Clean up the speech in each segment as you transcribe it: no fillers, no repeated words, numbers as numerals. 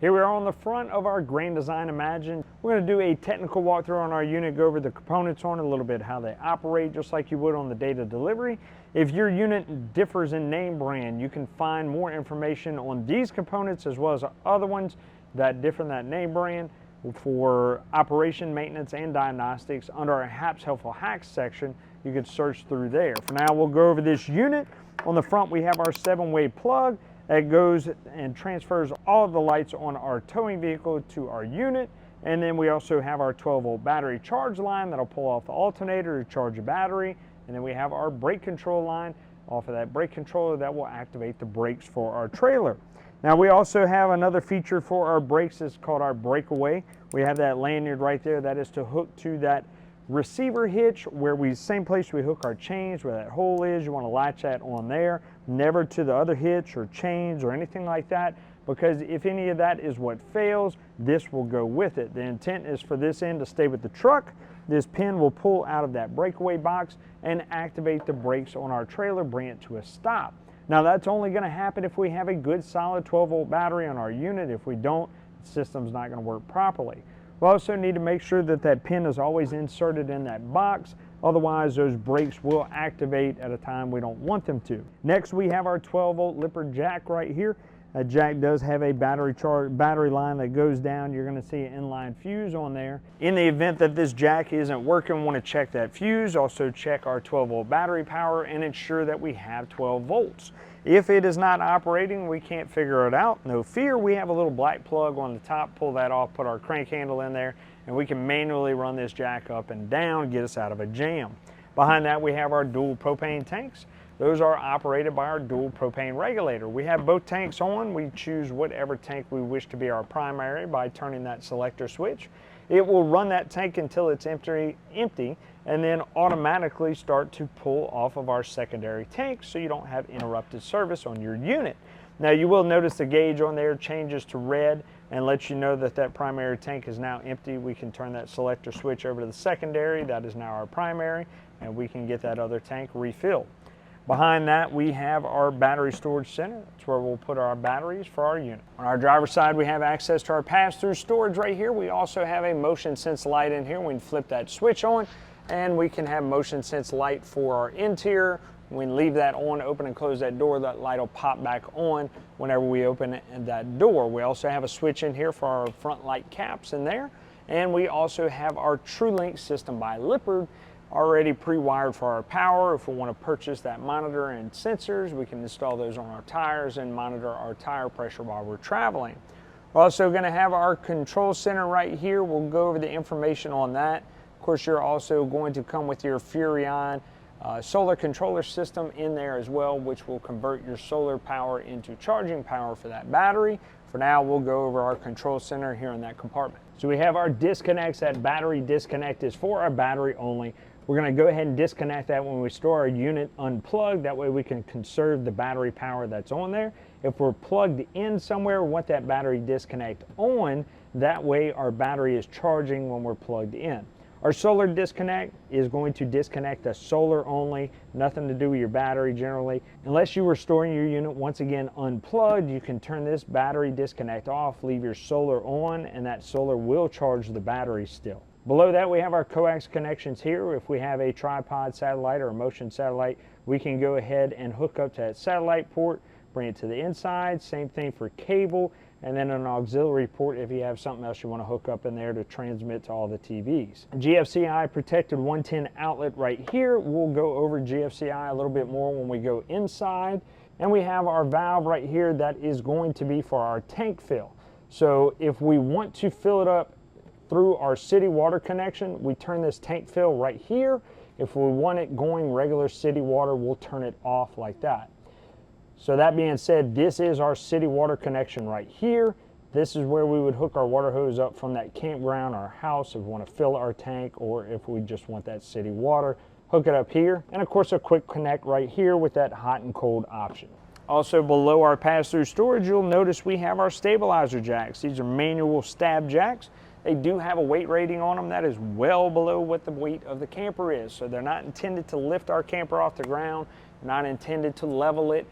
Here we are on the front of our Grand Design Imagine. We're going to do a technical walkthrough on our unit, go over the components on it, a little bit how they operate, just like you would on the date of delivery. If your unit differs in name brand, you can find more information on these components as well as other ones that differ in that name brand for operation, maintenance, and diagnostics. Under our HAPS Helpful Hacks section, you can search through there. For now, we'll go over this unit. On the front, we have our 7-way plug that goes and transfers all of the lights on our towing vehicle to our unit. And then we also have our 12-volt battery charge line that'll pull off the alternator to charge the battery. And then we have our brake control line off of that brake controller that will activate the brakes for our trailer. Now we also have another feature for our brakes. It's called our breakaway. We have that lanyard right there that is to hook to that receiver hitch where same place we hook our chains, where that hole is. You want to latch that on there, never to the other hitch or chains or anything like that, because if any of that is what fails, this will go with it. The intent is for this end to stay with the truck. This pin will pull out of that breakaway box and activate the brakes on our trailer, bring it to a stop. Now that's only going to happen if we have a good solid 12-volt battery on our unit. If we don't, the system's not going to work properly. We also need to make sure that that pin is always inserted in that box. Otherwise, those brakes will activate at a time we don't want them to. Next, we have our 12-volt lipper jack right here. That jack does have a battery line that goes down. You're going to see an inline fuse on there. In the event that this jack isn't working, we want to check that fuse. Also check our 12-volt battery power and ensure that we have 12 volts. If it is not operating, we can't figure it out, no fear. We have a little black plug on the top. Pull that off, put our crank handle in there, and we can manually run this jack up and down, get us out of a jam. Behind that, we have our dual propane tanks. Those are operated by our dual propane regulator. We have both tanks on. We choose whatever tank we wish to be our primary by turning that selector switch. It will run that tank until it's empty, and then automatically start to pull off of our secondary tank so you don't have interrupted service on your unit. Now you will notice the gauge on there changes to red and lets you know that that primary tank is now empty. We can turn that selector switch over to the secondary. That is now our primary, and we can get that other tank refilled. Behind that, we have our battery storage center. That's where we'll put our batteries for our unit. On our driver's side, we have access to our pass-through storage right here. We also have a motion sense light in here. We can flip that switch on, and we can have motion sense light for our interior. We can leave that on, open and close that door. That light will pop back on whenever we open that door. We also have a switch in here for our front light caps in there. And we also have our TrueLink system by Lippard already pre-wired for our power. If we want to purchase that monitor and sensors, we can install those on our tires and monitor our tire pressure while we're traveling. We're also going to have our control center right here. We'll go over the information on that. Of course, you're also going to come with your Furrion solar controller system in there as well, which will convert your solar power into charging power for that battery. For now, we'll go over our control center here in that compartment. So we have our disconnects. That battery disconnect is for our battery only. We're going to go ahead and disconnect that when we store our unit unplugged. That way we can conserve the battery power that's on there. If we're plugged in somewhere, we want that battery disconnect on. That way our battery is charging when we're plugged in. Our solar disconnect is going to disconnect the solar only, nothing to do with your battery generally. Unless you were storing your unit once again unplugged, you can turn this battery disconnect off, leave your solar on, and that solar will charge the battery still. Below that, we have our coax connections here. If we have a tripod satellite or a motion satellite, we can go ahead and hook up to that satellite port, bring it to the inside. Same thing for cable, and then an auxiliary port if you have something else you want to hook up in there to transmit to all the TVs. GFCI protected 110 outlet right here. We'll go over GFCI a little bit more when we go inside. And we have our valve right here that is going to be for our tank fill. So if we want to fill it up through our city water connection, we turn this tank fill right here. If we want it going regular city water, we'll turn it off like that. So that being said, this is our city water connection right here. This is where we would hook our water hose up from that campground, our house, if we want to fill our tank, or if we just want that city water, hook it up here. And of course a quick connect right here with that hot and cold option. Also below our pass-through storage, you'll notice we have our stabilizer jacks. These are manual stab jacks. They do have a weight rating on them that is well below what the weight of the camper is. So they're not intended to lift our camper off the ground, not intended to level it.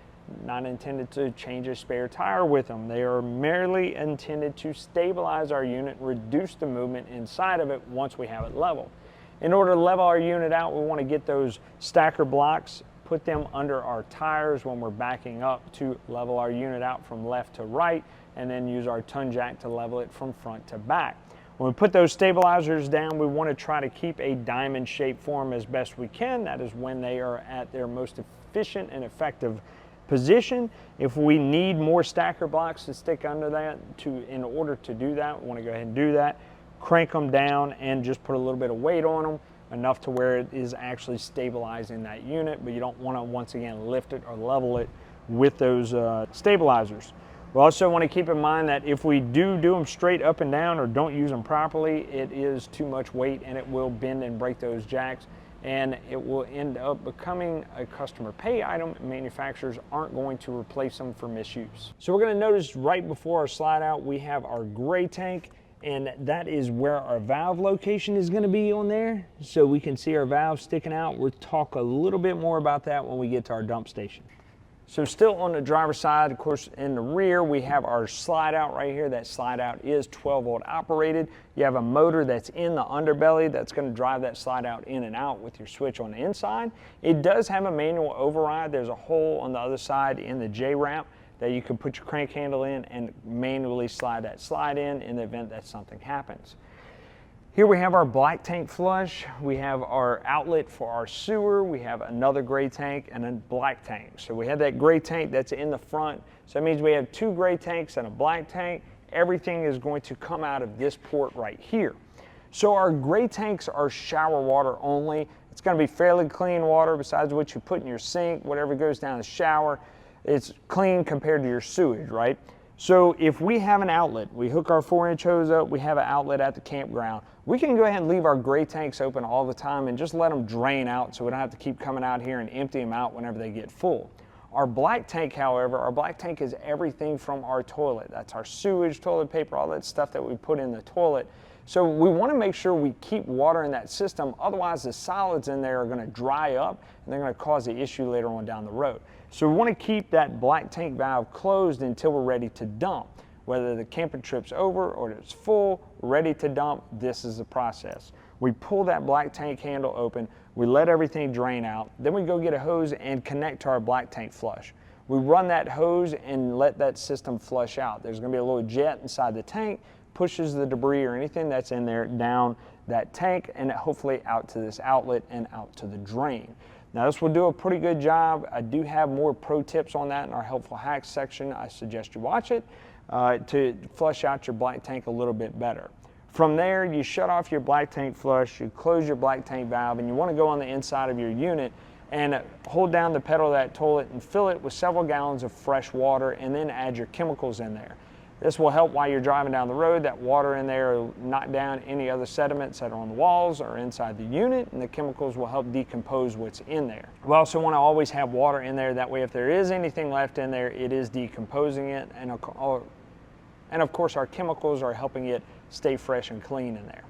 not intended to change a spare tire with them. They are merely intended to stabilize our unit, reduce the movement inside of it once we have it level. In order to level our unit out, we want to get those stacker blocks, put them under our tires when we're backing up to level our unit out from left to right, and then use our ton jack to level it from front to back. When we put those stabilizers down, we want to try to keep a diamond shaped form as best we can. That is when they are at their most efficient and effective position. If we need more stacker blocks to stick under that, in order to do that, we want to go ahead and do that. Crank them down and just put a little bit of weight on them, enough to where it is actually stabilizing that unit, but you don't want to, once again, lift it or level it with those stabilizers. We also want to keep in mind that if we do them straight up and down or don't use them properly, it is too much weight and it will bend and break those jacks, and it will end up becoming a customer pay item. Manufacturers aren't going to replace them for misuse. So we're going to notice right before our slide out, we have our gray tank, and that is where our valve location is going to be on there. So we can see our valve sticking out. We'll talk a little bit more about that when we get to our dump station. So still on the driver's side, of course, in the rear, we have our slide out right here. That slide out is 12 volt operated. You have a motor that's in the underbelly that's going to drive that slide out in and out with your switch on the inside. It does have a manual override. There's a hole on the other side in the J-ramp that you can put your crank handle in and manually slide that slide in the event that something happens. Here we have our black tank flush. We have our outlet for our sewer. We have another gray tank and a black tank. So we have that gray tank that's in the front. So that means we have two gray tanks and a black tank. Everything is going to come out of this port right here. So our gray tanks are shower water only. It's going to be fairly clean water besides what you put in your sink, whatever goes down the shower. It's clean compared to your sewage, right? So if we have an outlet, we hook our 4-inch hose up, we have an outlet at the campground, we can go ahead and leave our gray tanks open all the time and just let them drain out so we don't have to keep coming out here and empty them out whenever they get full. Our black tank, however, our black tank is everything from our toilet. That's our sewage, toilet paper, all that stuff that we put in the toilet. So we want to make sure we keep water in that system, otherwise the solids in there are going to dry up and they're going to cause the issue later on down the road. So we want to keep that black tank valve closed until we're ready to dump. Whether the camping trip's over or it's full, ready to dump, this is the process. We pull that black tank handle open, we let everything drain out, then we go get a hose and connect to our black tank flush. We run that hose and let that system flush out. There's going to be a little jet inside the tank, pushes the debris or anything that's in there down that tank and hopefully out to this outlet and out to the drain. Now this will do a pretty good job. I do have more pro tips on that in our helpful hacks section. I suggest you watch it to flush out your black tank a little bit better. From there, you shut off your black tank flush, you close your black tank valve, and you want to go on the inside of your unit and hold down the pedal of that toilet and fill it with several gallons of fresh water and then add your chemicals in there. This will help while you're driving down the road. That water in there will knock down any other sediments that are on the walls or inside the unit, and the chemicals will help decompose what's in there. We also want to always have water in there. That way, if there is anything left in there, it is decomposing it. And of course, our chemicals are helping it stay fresh and clean in there.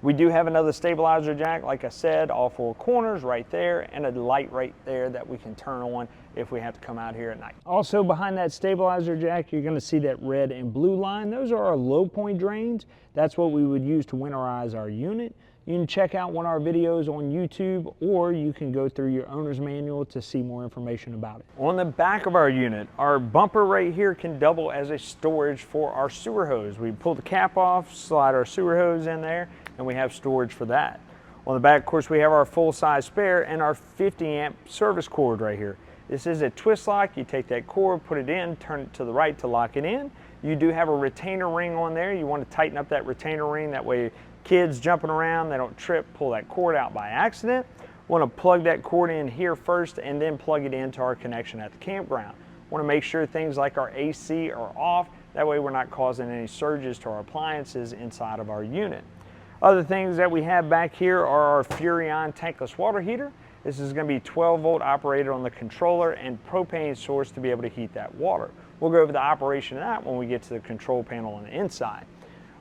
We do have another stabilizer jack, like I said, all four corners right there, and a light right there that we can turn on if we have to come out here at night. Also behind that stabilizer jack, you're gonna see that red and blue line. Those are our low point drains. That's what we would use to winterize our unit. You can check out one of our videos on YouTube, or you can go through your owner's manual to see more information about it. On the back of our unit, our bumper right here can double as a storage for our sewer hose. We pull the cap off, slide our sewer hose in there, and we have storage for that. On the back, of course, we have our full-size spare and our 50-amp service cord right here. This is a twist lock. You take that cord, put it in, turn it to the right to lock it in. You do have a retainer ring on there. You want to tighten up that retainer ring. That way kids jumping around, they don't trip, pull that cord out by accident. Want to plug that cord in here first and then plug it into our connection at the campground. Want to make sure things like our AC are off. That way we're not causing any surges to our appliances inside of our unit. Other things that we have back here are our Furrion tankless water heater. This is going to be 12 volt operated on the controller and propane source to be able to heat that water. We'll go over the operation of that when we get to the control panel on the inside.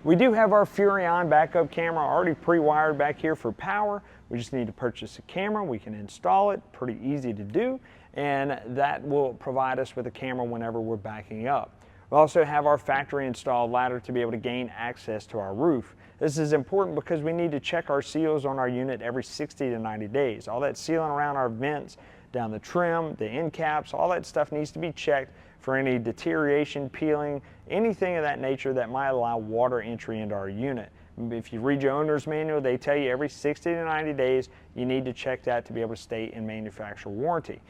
We do have our Furrion backup camera already pre-wired back here for power. We just need to purchase a camera. We can install it, pretty easy to do. and that will provide us with a camera whenever we're backing up. We also have our factory installed ladder to be able to gain access to our roof. This is important because we need to check our seals on our unit every 60 to 90 days. All that sealing around our vents, down the trim, the end caps, all that stuff needs to be checked for any deterioration, peeling, anything of that nature that might allow water entry into our unit. If you read your owner's manual, they tell you every 60 to 90 days you need to check that to be able to stay in manufacturer warranty.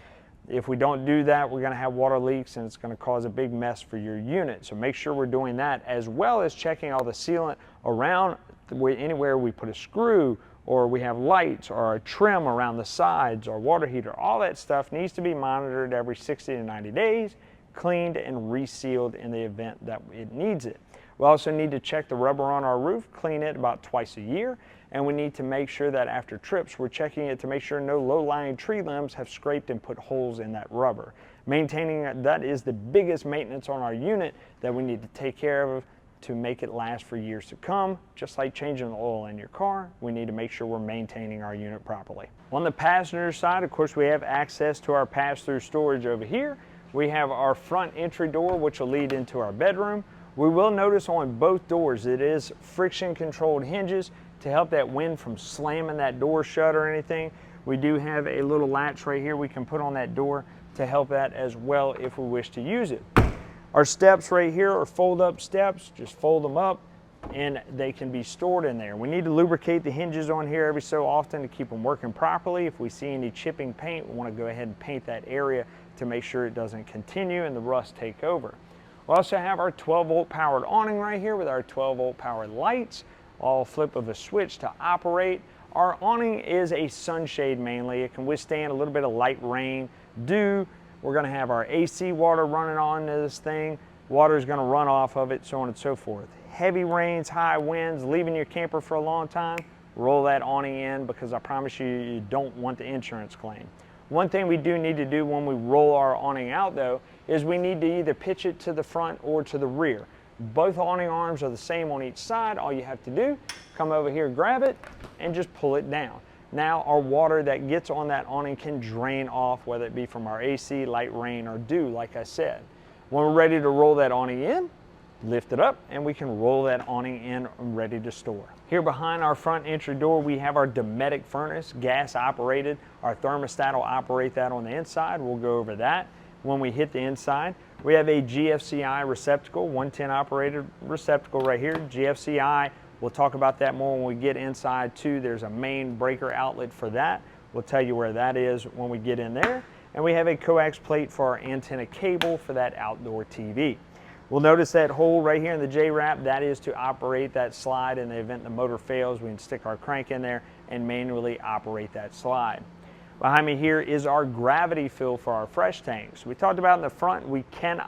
If we don't do that, we're going to have water leaks and it's going to cause a big mess for your unit. So make sure we're doing that, as well as checking all the sealant around anywhere we put a screw, or we have lights, or a trim around the sides, or water heater. All that stuff needs to be monitored every 60 to 90 days, cleaned and resealed in the event that it needs it. We also need to check the rubber on our roof, clean it about twice a year, and we need to make sure that after trips we're checking it to make sure no low-lying tree limbs have scraped and put holes in that rubber. Maintaining that is the biggest maintenance on our unit that we need to take care of to make it last for years to come. Just like changing the oil in your car, we need to make sure we're maintaining our unit properly. On the passenger side, of course, we have access to our pass-through storage over here. We have our front entry door, which will lead into our bedroom. We will notice on both doors it is friction controlled hinges to help that wind from slamming that door shut or anything. We do have a little latch right here we can put on that door to help that as well if we wish to use it. Our steps right here are fold up steps. Just fold them up and they can be stored in there. We need to lubricate the hinges on here every so often to keep them working properly. If we see any chipping paint, we want to go ahead and paint that area to make sure it doesn't continue and the rust take over. We also have our 12-volt powered awning right here with our 12-volt powered lights, all flip of a switch to operate. Our awning is a sunshade mainly. It can withstand a little bit of light rain, dew. We're going to have our AC water running on this thing. Water is going to run off of it, so on and so forth. Heavy rains, high winds, leaving your camper for a long time, roll that awning in, because I promise you, you don't want the insurance claim. One thing we do need to do when we roll our awning out though, is we need to either pitch it to the front or to the rear. Both awning arms are the same on each side. All you have to do, come over here, grab it, and just pull it down. Now our water that gets on that awning can drain off, whether it be from our AC, light rain, or dew, like I said. When we're ready to roll that awning in, lift it up, and we can roll that awning in ready to store. Here behind our front entry door, we have our Dometic furnace, gas operated. Our thermostat will operate that on the inside. We'll go over that when we hit the inside. We have a GFCI receptacle, 110 operated receptacle right here. GFCI, we'll talk about that more when we get inside too. There's a main breaker outlet for that. We'll tell you where that is when we get in there. And we have a coax plate for our antenna cable for that outdoor TV. We'll notice that hole right here in the J-wrap, that is to operate that slide in the event the motor fails. We can stick our crank in there and manually operate that slide. Behind me here is our gravity fill for our fresh tanks. We talked about in the front, we can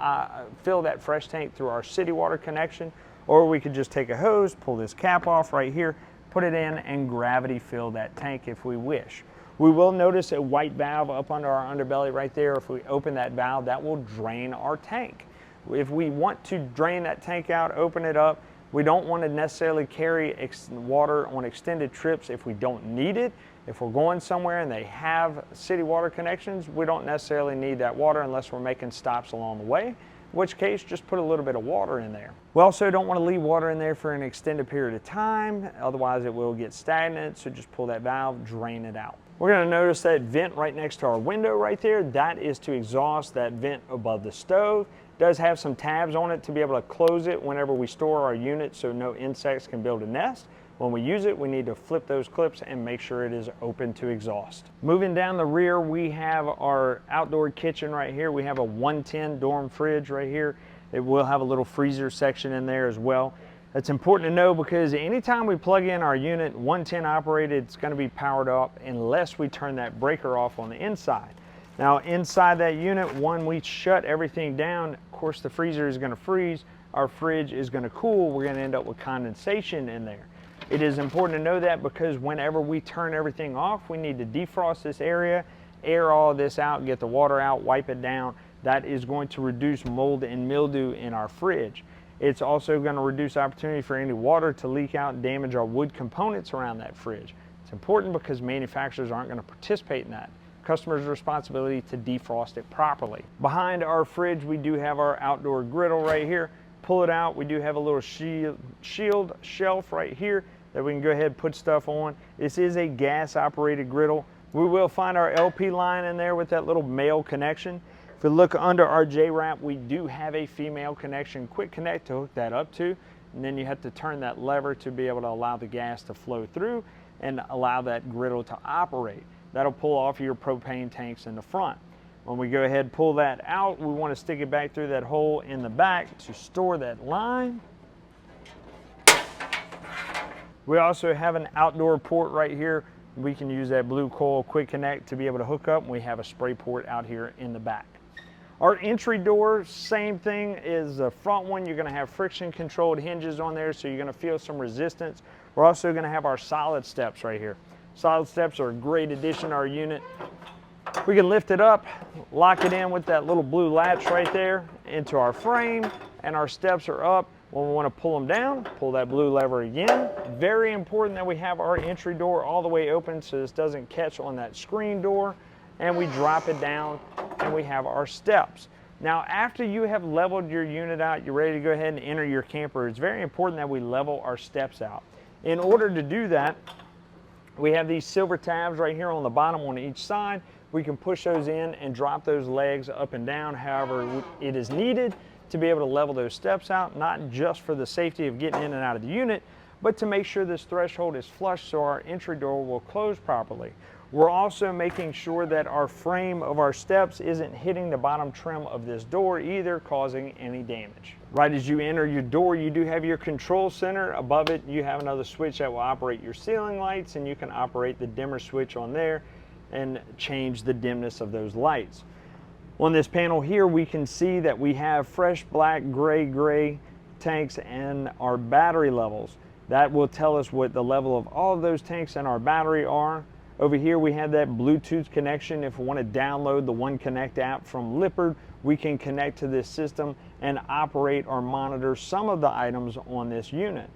fill that fresh tank through our city water connection, or we could just take a hose, pull this cap off right here, put it in, and gravity fill that tank if we wish. We will notice a white valve up under our underbelly right there. If we open that valve, that will drain our tank. If we want to drain that tank out, open it up, we don't want to necessarily carry water on extended trips if we don't need it. If we're going somewhere and they have city water connections, we don't necessarily need that water unless we're making stops along the way, in which case just put a little bit of water in there. We also don't want to leave water in there for an extended period of time, otherwise it will get stagnant, so just pull that valve, drain it out. We're going to notice that vent right next to our window right there. That is to exhaust that vent above the stove. It does have some tabs on it to be able to close it whenever we store our unit so no insects can build a nest. When we use it, we need to flip those clips and make sure it is open to exhaust. Moving down the rear, we have our outdoor kitchen right here. We have a 110 dorm fridge right here. It will have a little freezer section in there as well. That's important to know because anytime we plug in our unit 110 operated, it's going to be powered up unless we turn that breaker off on the inside. Now inside that unit, when we shut everything down, of course the freezer is going to freeze, our fridge is going to cool, we're going to end up with condensation in there. It is important to know that because whenever we turn everything off, we need to defrost this area, air all this out, get the water out, wipe it down. That is going to reduce mold and mildew in our fridge. It's also going to reduce opportunity for any water to leak out and damage our wood components around that fridge. It's important because manufacturers aren't going to participate in that. customer's responsibility to defrost it properly. Behind our fridge, we do have our outdoor griddle right here. Pull it out, we do have a little shield shelf right here that we can go ahead and put stuff on. This is a gas operated griddle. We will find our LP line in there with that little male connection. If you look under our J-wrap, we do have a female connection, quick connect to hook that up to, and then you have to turn that lever to be able to allow the gas to flow through and allow that griddle to operate. That'll pull off your propane tanks in the front. When we go ahead and pull that out, we want to stick it back through that hole in the back to store that line. We also have an outdoor port right here. We can use that blue coil quick connect to be able to hook up, and we have a spray port out here in the back. Our entry door, same thing as the front one. You're going to have friction controlled hinges on there, so you're going to feel some resistance. We're also going to have our solid steps right here. Solid steps are a great addition to our unit. We can lift it up, lock it in with that little blue latch right there into our frame, and our steps are up. When we want to pull them down, pull that blue lever again. Very important that we have our entry door all the way open so this doesn't catch on that screen door. And we drop it down and we have our steps. Now, after you have leveled your unit out, you're ready to go ahead and enter your camper, it's very important that we level our steps out. In order to do that, we have these silver tabs right here on the bottom on each side. We can push those in and drop those legs up and down however it is needed to be able to level those steps out, not just for the safety of getting in and out of the unit, but to make sure this threshold is flush so our entry door will close properly. We're also making sure that our frame of our steps isn't hitting the bottom trim of this door either, causing any damage. Right as you enter your door, you do have your control center. Above it, you have another switch that will operate your ceiling lights, and you can operate the dimmer switch on there and change the dimness of those lights. On this panel here, we can see that we have fresh black, gray tanks and our battery levels. That will tell us what the level of all of those tanks and our battery are. Over here, we have that Bluetooth connection. If we want to download the One Connect app from Lippard, we can connect to this system and operate or monitor some of the items on this unit.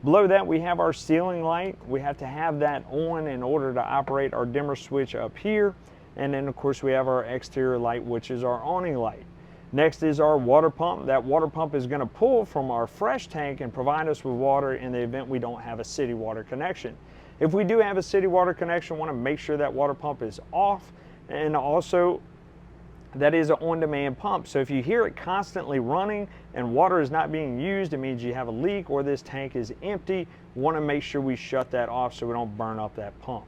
Below that, we have our ceiling light. We have to have that on in order to operate our dimmer switch up here. And then of course we have our exterior light, which is our awning light. Next is our water pump. That water pump is going to pull from our fresh tank and provide us with water in the event we don't have a city water connection. If we do have a city water connection, we want to make sure that water pump is off, and also that is an on-demand pump. So if you hear it constantly running and water is not being used, it means you have a leak or this tank is empty. We want to make sure we shut that off so we don't burn up that pump.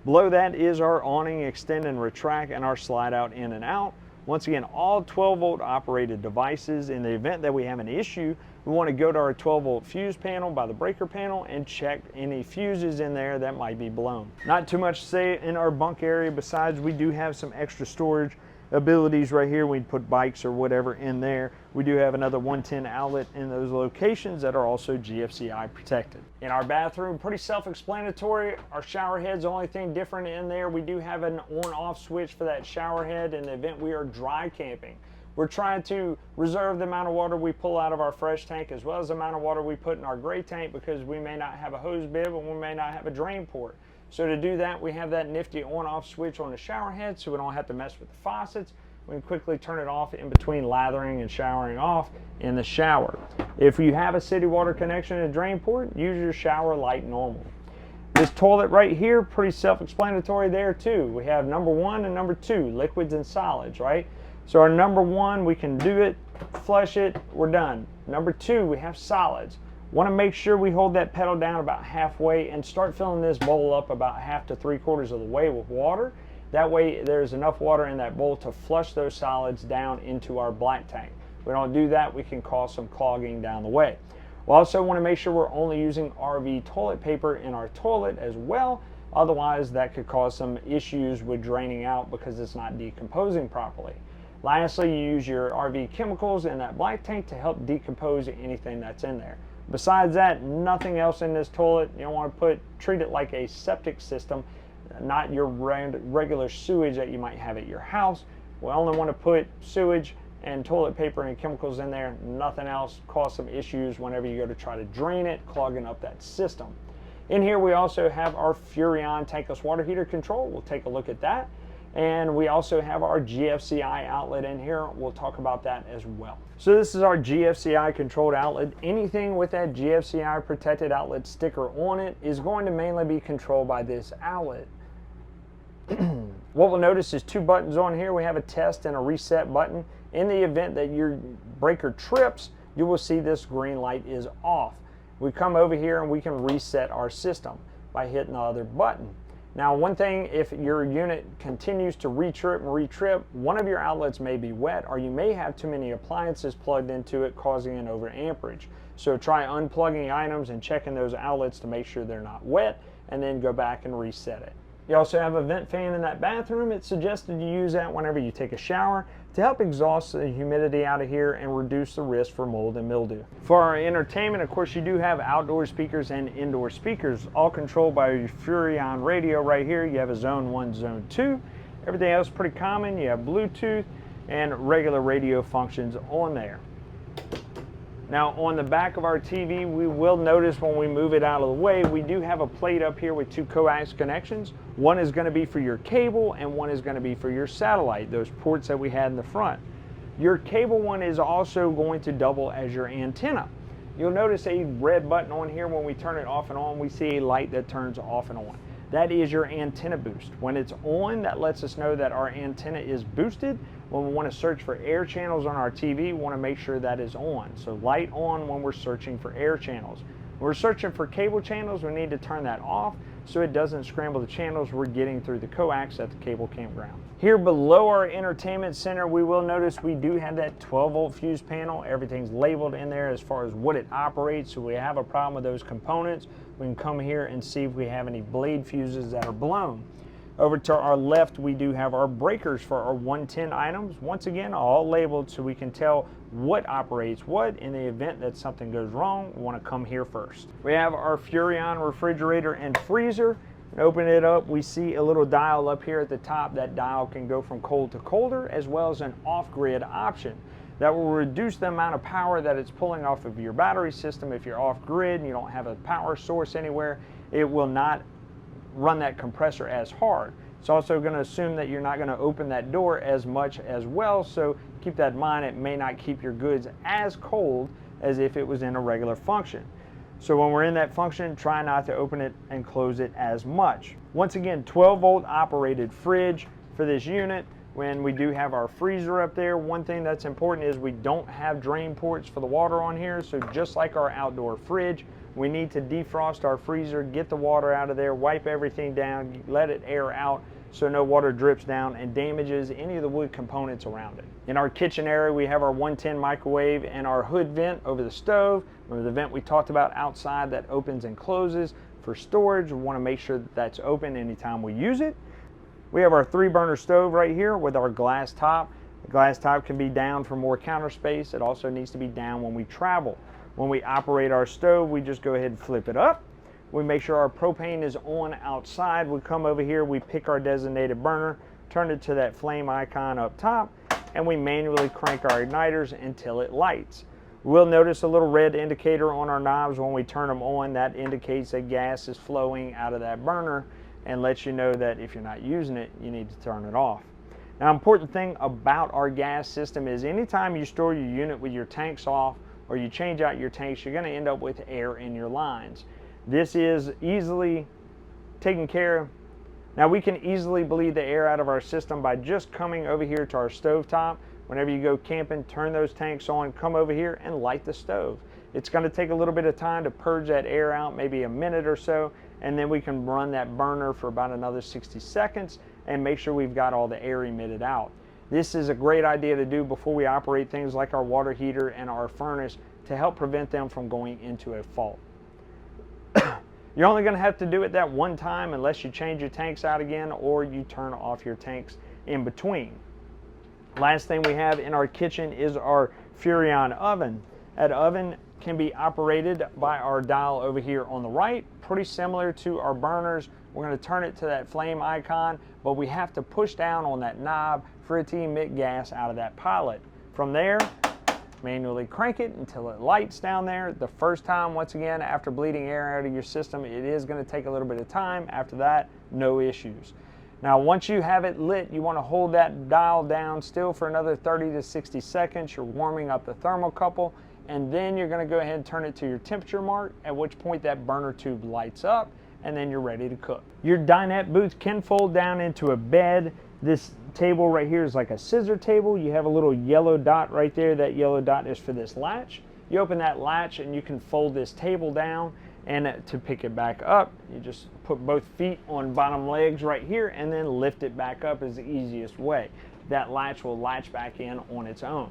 Below that is our awning extend and retract and our slide out in and out. Once again, all 12-volt operated devices. In the event that we have an issue, we want to go to our 12-volt fuse panel by the breaker panel and check any fuses in there that might be blown. Not too much to say in our bunk area, besides we do have some extra storage abilities right here. We'd put bikes or whatever in there. We do have another 110 outlet in those locations that are also GFCI protected. In our bathroom, pretty self-explanatory. Our shower head's the only thing different in there. We do have an on-off switch for that shower head in the event we are dry camping. We're trying to reserve the amount of water we pull out of our fresh tank as well as the amount of water we put in our gray tank, because we may not have a hose bib and we may not have a drain port. So to do that, we have that nifty on-off switch on the shower head so we don't have to mess with the faucets. We can quickly turn it off in between lathering and showering off in the shower. If you have a city water connection and a drain port, use your shower like normal. This toilet right here, pretty self-explanatory there too. We have number 1 and number 2, liquids and solids, right? So our number 1, we can do it, flush it, we're done. Number 2, we have solids. Want to make sure we hold that pedal down about halfway and start filling this bowl up about half to 3/4 of the way with water. That way there's enough water in that bowl to flush those solids down into our black tank. If we don't do that, we can cause some clogging down the way. We also want to make sure we're only using RV toilet paper in our toilet as well. Otherwise, that could cause some issues with draining out because it's not decomposing properly. Lastly, you use your RV chemicals in that black tank to help decompose anything that's in there. Besides that, nothing else in this toilet. You don't want to treat it like a septic system, not your regular sewage that you might have at your house. We only want to put sewage and toilet paper and chemicals in there, nothing else. Cause some issues whenever you go to try to drain it, clogging up that system. In here we also have our Furrion tankless water heater control. We'll take a look at that. And we also have our GFCI outlet in here. We'll talk about that as well. So this is our GFCI controlled outlet. Anything with that GFCI protected outlet sticker on it is going to mainly be controlled by this outlet. What we'll notice is two buttons on here. We have a test and a reset button. In the event that your breaker trips, you will see this green light is off. We come over here and we can reset our system by hitting the other button. Now, one thing, if your unit continues to retrip and retrip, one of your outlets may be wet, or you may have too many appliances plugged into it, causing an over amperage. So try unplugging items and checking those outlets to make sure they're not wet, and then go back and reset it. You also have a vent fan in that bathroom. It's suggested you use that whenever you take a shower to help exhaust the humidity out of here and reduce the risk for mold and mildew. For our entertainment, of course, you do have outdoor speakers and indoor speakers, all controlled by your Furrion radio right here. You have a zone 1, zone 2. Everything else is pretty common. You have Bluetooth and regular radio functions on there. Now, on the back of our TV, we will notice when we move it out of the way, we do have a plate up here with two coax connections. One is going to be for your cable and one is going to be for your satellite, those ports that we had in the front. Your cable one is also going to double as your antenna. You'll notice a red button on here. When we turn it off and on, we see a light that turns off and on. That is your antenna boost. When it's on, that lets us know that our antenna is boosted. When we want to search for air channels on our TV, we want to make sure that is on. So light on when we're searching for air channels. When we're searching for cable channels, we need to turn that off so it doesn't scramble the channels we're getting through the coax at the cable campground. Here below our entertainment center, we will notice we do have that 12-volt fuse panel. Everything's labeled in there as far as what it operates. So we have a problem with those components, we can come here and see if we have any blade fuses that are blown. Over to our left, we do have our breakers for our 110 items. Once again, all labeled so we can tell what operates what. In the event that something goes wrong, we want to come here first. We have our Furrion refrigerator and freezer. And open it up, we see a little dial up here at the top. That dial can go from cold to colder, as well as an off-grid option. That will reduce the amount of power that it's pulling off of your battery system. If you're off-grid and you don't have a power source anywhere, it will not run that compressor as hard. It's also going to assume that you're not going to open that door as much as well, so keep that in mind. It may not keep your goods as cold as if it was in a regular function. So when we're in that function, try not to open it and close it as much. Once again, 12-volt operated fridge for this unit. When we do have our freezer up there, one thing that's important is we don't have drain ports for the water on here. So just like our outdoor fridge, we need to defrost our freezer, get the water out of there, wipe everything down, let it air out so no water drips down and damages any of the wood components around it. In our kitchen area, we have our 110 microwave and our hood vent over the stove. Remember the vent we talked about outside that opens and closes for storage. We want to make sure that that's open anytime we use it. We have our 3-burner stove right here with our glass top. The glass top can be down for more counter space. It also needs to be down when we travel. When we operate our stove, we just go ahead and flip it up. We make sure our propane is on outside. We come over here, we pick our designated burner, turn it to that flame icon up top, and we manually crank our igniters until it lights. We'll notice a little red indicator on our knobs when we turn them on. That indicates that gas is flowing out of that burner and lets you know that if you're not using it, you need to turn it off. Now, important thing about our gas system is anytime you store your unit with your tanks off or you change out your tanks, you're going to end up with air in your lines. This is easily taken care of. Now, we can easily bleed the air out of our system by just coming over here to our stove top. Whenever you go camping, turn those tanks on, come over here and light the stove. It's going to take a little bit of time to purge that air out, maybe a minute or so, and then we can run that burner for about another 60 seconds and make sure we've got all the air emitted out. This is a great idea to do before we operate things like our water heater and our furnace to help prevent them from going into a fault. You're only going to have to do it that one time unless you change your tanks out again or you turn off your tanks in between. Last thing we have in our kitchen is our Furrion oven. That oven can be operated by our dial over here on the right, pretty similar to our burners. We're going to turn it to that flame icon, but we have to push down on that knob for it to emit gas out of that pilot. From there, manually crank it until it lights down there. The first time, once again, after bleeding air out of your system, it is going to take a little bit of time. After that, no issues. Now once you have it lit, you want to hold that dial down still for another 30 to 60 seconds. You're warming up the thermocouple, and then you're going to go ahead and turn it to your temperature mark, at which point that burner tube lights up, and then you're ready to cook. Your dinette booth can fold down into a bed. This table right here is like a scissor table. You have a little yellow dot right there. That yellow dot is for this latch. You open that latch and you can fold this table down, and to pick it back up, you just put both feet on bottom legs right here and then lift it back up is the easiest way. That latch will latch back in on its own.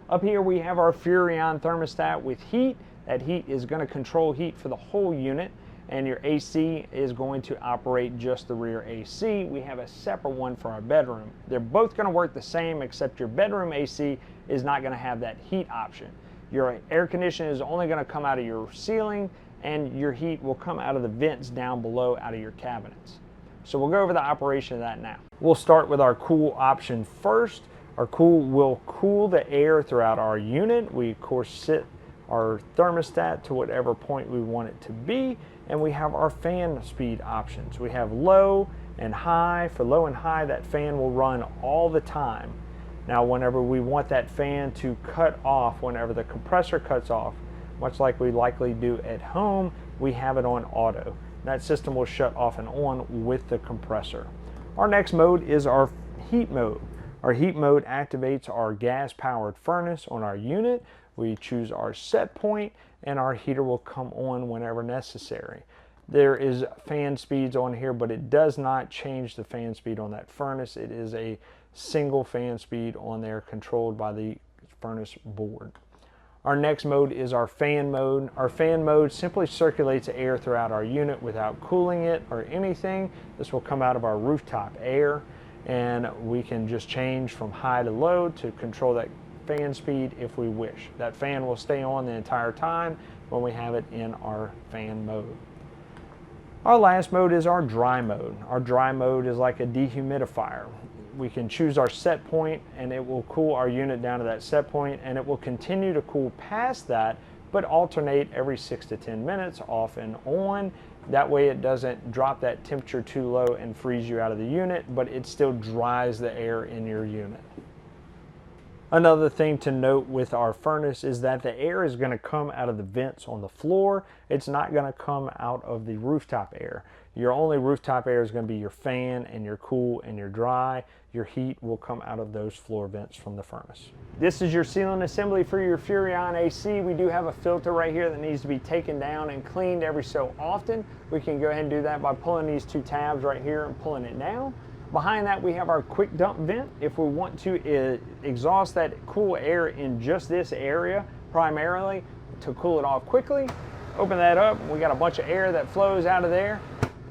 Up here we have our Furrion thermostat with heat. That heat is going to control heat for the whole unit, and your AC is going to operate just the rear AC. We have a separate one for our bedroom. They're both going to work the same, except your bedroom AC is not going to have that heat option. Your air conditioning is only going to come out of your ceiling, and your heat will come out of the vents down below out of your cabinets. So we'll go over the operation of that now. We'll start with our cool option first. Our cool will cool the air throughout our unit. We of course set our thermostat to whatever point we want it to be, and we have our fan speed options. We have low and high. For low and high, that fan will run all the time. Now whenever we want that fan to cut off, whenever the compressor cuts off, much like we likely do at home, we have it on auto. That system will shut off and on with the compressor. Our next mode is our heat mode. Our heat mode activates our gas-powered furnace on our unit. We choose our set point, and our heater will come on whenever necessary. There is fan speeds on here, but it does not change the fan speed on that furnace. It is a single fan speed on there controlled by the furnace board. Our next mode is our fan mode. Our fan mode simply circulates air throughout our unit without cooling it or anything. This will come out of our rooftop air, and we can just change from high to low to control that fan speed if we wish. That fan will stay on the entire time when we have it in our fan mode. Our last mode is our dry mode. Our dry mode is like a dehumidifier. We can choose our set point, and it will cool our unit down to that set point, and it will continue to cool past that, but alternate every 6 to 10 minutes off and on. That way it doesn't drop that temperature too low and freeze you out of the unit, but it still dries the air in your unit. Another thing to note with our furnace is that the air is going to come out of the vents on the floor. It's not going to come out of the rooftop air. Your only rooftop air is going to be your fan and your cool and your dry. Your heat will come out of those floor vents from the furnace. This is your sealing assembly for your Furrion AC. We do have a filter right here that needs to be taken down and cleaned every so often. We can go ahead and do that by pulling these two tabs right here and pulling it down. Behind that we have our quick dump vent. If we want to exhaust that cool air in just this area primarily to cool it off quickly, open that up. We got a bunch of air that flows out of there.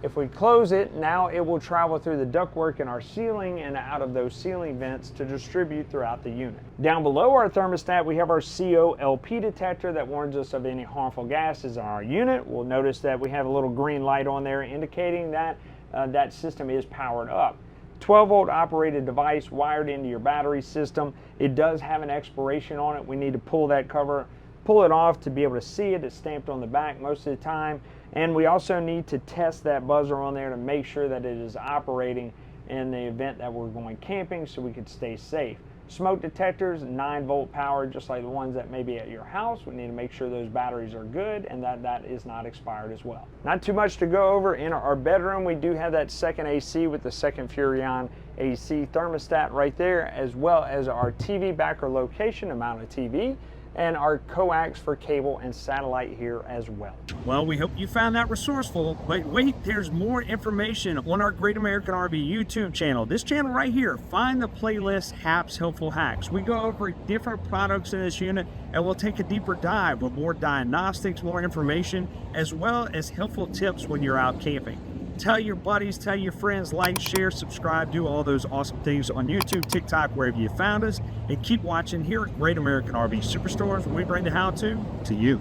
If we close it, now it will travel through the ductwork in our ceiling and out of those ceiling vents to distribute throughout the unit. Down below our thermostat, we have our COLP detector that warns us of any harmful gases in our unit. We'll notice that we have a little green light on there indicating that that system is powered up. 12-volt operated device wired into your battery system. It does have an expiration on it. We need to pull that cover, pull it off to be able to see it. It's stamped on the back most of the time. And we also need to test that buzzer on there to make sure that it is operating in the event that we're going camping so we could stay safe. Smoke detectors, 9-volt power, just like the ones that may be at your house. We need to make sure those batteries are good and that is not expired as well. Not too much to go over in our bedroom. We do have that second AC with the second Furrion AC thermostat right there, as well as our TV backer location to mount a TV, and our coax for cable and satellite here as well. Well, we hope you found that resourceful, but wait, there's more information on our Great American RV YouTube channel. This channel right here, find the playlist Hap's Helpful Hacks. We go over different products in this unit, and we'll take a deeper dive with more diagnostics, more information, as well as helpful tips when you're out camping. Tell your buddies, tell your friends, like, share, subscribe, do all those awesome things on YouTube, TikTok, wherever you found us, and keep watching here at Great American RV Superstores, where we bring the how-to you.